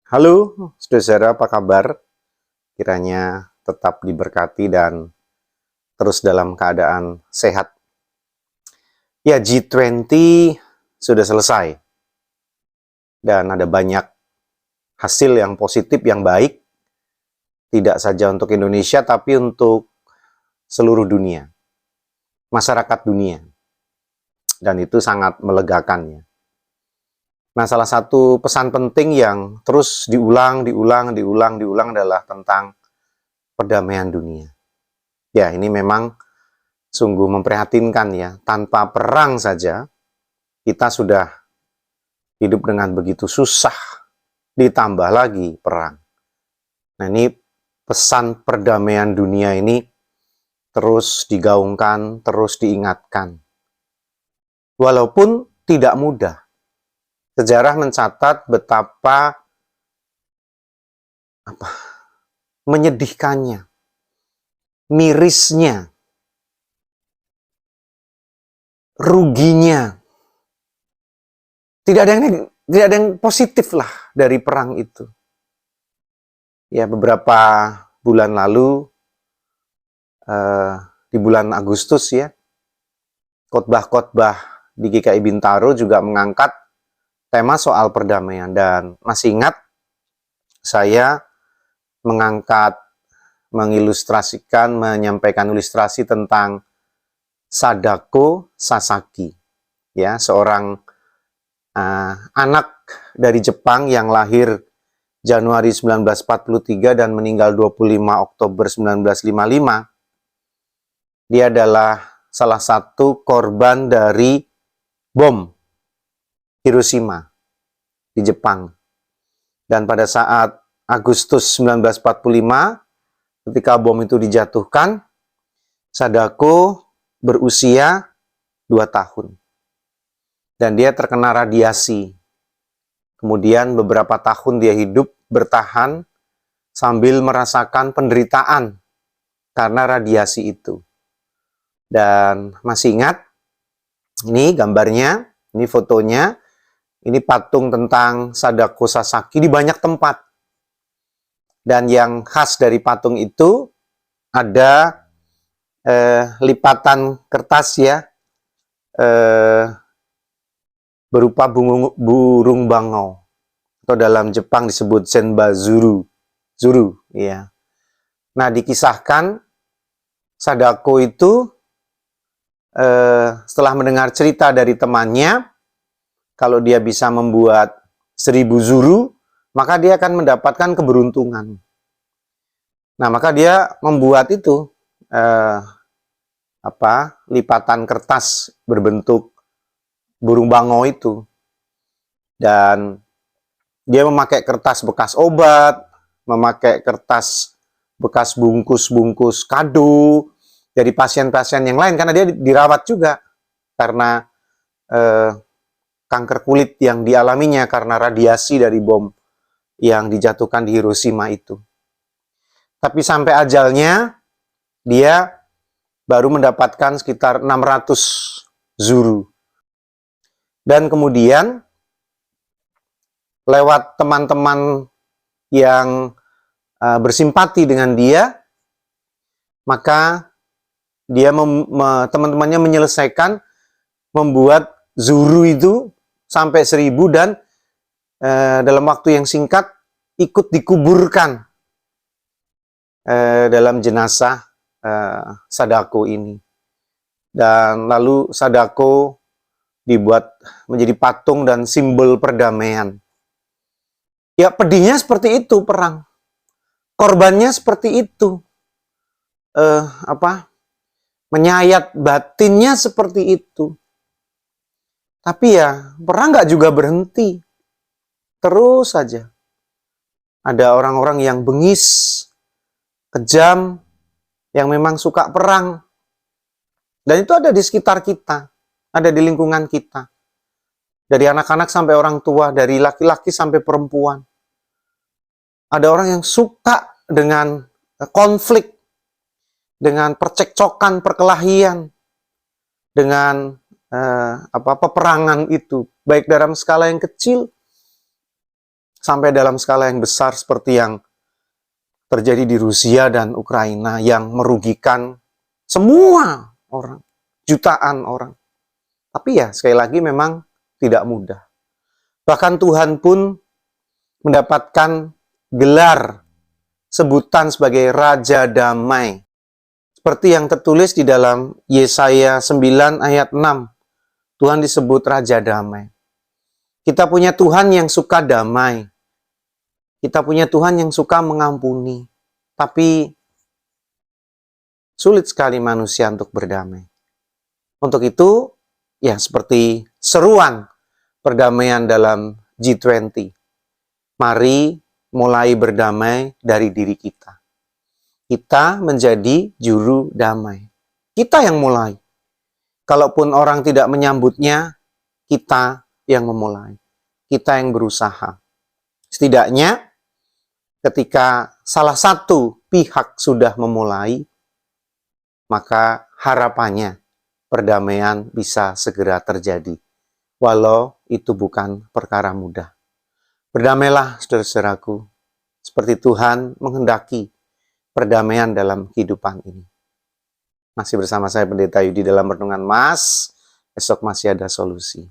Halo, saudara, apa kabar? Kiranya tetap diberkati dan terus dalam keadaan sehat. Ya, G20 sudah selesai dan ada banyak hasil yang positif, yang baik, tidak saja untuk Indonesia, tapi untuk seluruh dunia, masyarakat dunia. Dan itu sangat melegakan ya. Nah, salah satu pesan penting yang terus diulang adalah tentang perdamaian dunia. Ya, ini memang sungguh memprihatinkan ya. Tanpa perang saja, kita sudah hidup dengan begitu susah, ditambah lagi perang. Nah, ini pesan perdamaian dunia ini terus digaungkan, terus diingatkan. Walaupun tidak mudah. Sejarah mencatat betapa menyedihkannya, mirisnya, ruginya. Tidak ada yang positif lah dari perang itu. Ya, beberapa bulan lalu, di bulan Agustus ya, khotbah-khotbah di GKI Bintaro juga mengangkat tema soal perdamaian. Dan masih ingat, saya mengilustrasikan, menyampaikan ilustrasi tentang Sadako Sasaki, ya, seorang anak dari Jepang yang lahir Januari 1943 dan meninggal 25 Oktober 1955. Dia adalah salah satu korban dari bom Hiroshima di Jepang. Dan pada saat Agustus 1945, ketika bom itu dijatuhkan, Sadako berusia 2 tahun. Dan dia terkena radiasi. Kemudian beberapa tahun dia hidup bertahan sambil merasakan penderitaan karena radiasi itu. Dan masih ingat, ini gambarnya, ini fotonya, ini patung tentang Sadako Sasaki di banyak tempat. Dan yang khas dari patung itu ada lipatan kertas ya, berupa burung bangau, atau dalam Jepang disebut senbazuru, ya. Nah, dikisahkan Sadako itu setelah mendengar cerita dari temannya, kalau dia bisa membuat 1000 zuru, maka dia akan mendapatkan keberuntungan. Nah, maka dia membuat itu lipatan kertas berbentuk burung bangau itu. Dan dia memakai kertas bekas obat, memakai kertas bekas bungkus-bungkus kado dari pasien-pasien yang lain, karena dia dirawat juga karena kanker kulit yang dialaminya karena radiasi dari bom yang dijatuhkan di Hiroshima itu. Tapi sampai ajalnya, dia baru mendapatkan sekitar 600 zuru. Dan kemudian, lewat teman-teman yang bersimpati dengan dia, maka dia teman-temannya menyelesaikan membuat zuru itu sampai 1000 dan dalam waktu yang singkat ikut dikuburkan dalam jenazah Sadako ini. Dan lalu Sadako dibuat menjadi patung dan simbol perdamaian. Ya, pedihnya seperti itu perang. Korbannya seperti itu. Menyayat batinnya seperti itu. Tapi ya, perang nggak juga berhenti. Terus saja. Ada orang-orang yang bengis, kejam, yang memang suka perang. Dan itu ada di sekitar kita, ada di lingkungan kita. Dari anak-anak sampai orang tua, dari laki-laki sampai perempuan. Ada orang yang suka dengan konflik, dengan percekcokan, perkelahian, dengan peperangan itu, baik dalam skala yang kecil sampai dalam skala yang besar seperti yang terjadi di Rusia dan Ukraina yang merugikan semua orang, jutaan orang. Tapi ya sekali lagi memang tidak mudah. Bahkan Tuhan pun mendapatkan gelar sebutan sebagai Raja Damai. Seperti yang tertulis di dalam Yesaya 9 ayat 6. Tuhan disebut Raja Damai. Kita punya Tuhan yang suka damai. Kita punya Tuhan yang suka mengampuni. Tapi sulit sekali manusia untuk berdamai. Untuk itu, ya seperti seruan perdamaian dalam G20. Mari mulai berdamai dari diri kita. Kita menjadi juru damai. Kita yang mulai. Kalaupun orang tidak menyambutnya, kita yang memulai. Kita yang berusaha. Setidaknya, ketika salah satu pihak sudah memulai, maka harapannya perdamaian bisa segera terjadi. Walau itu bukan perkara mudah. Berdamailah, saudara-saudaraku, seperti Tuhan menghendaki perdamaian dalam kehidupan ini. Masih bersama saya Pendeta Yudi dalam Renungan Mas. Esok masih ada solusi.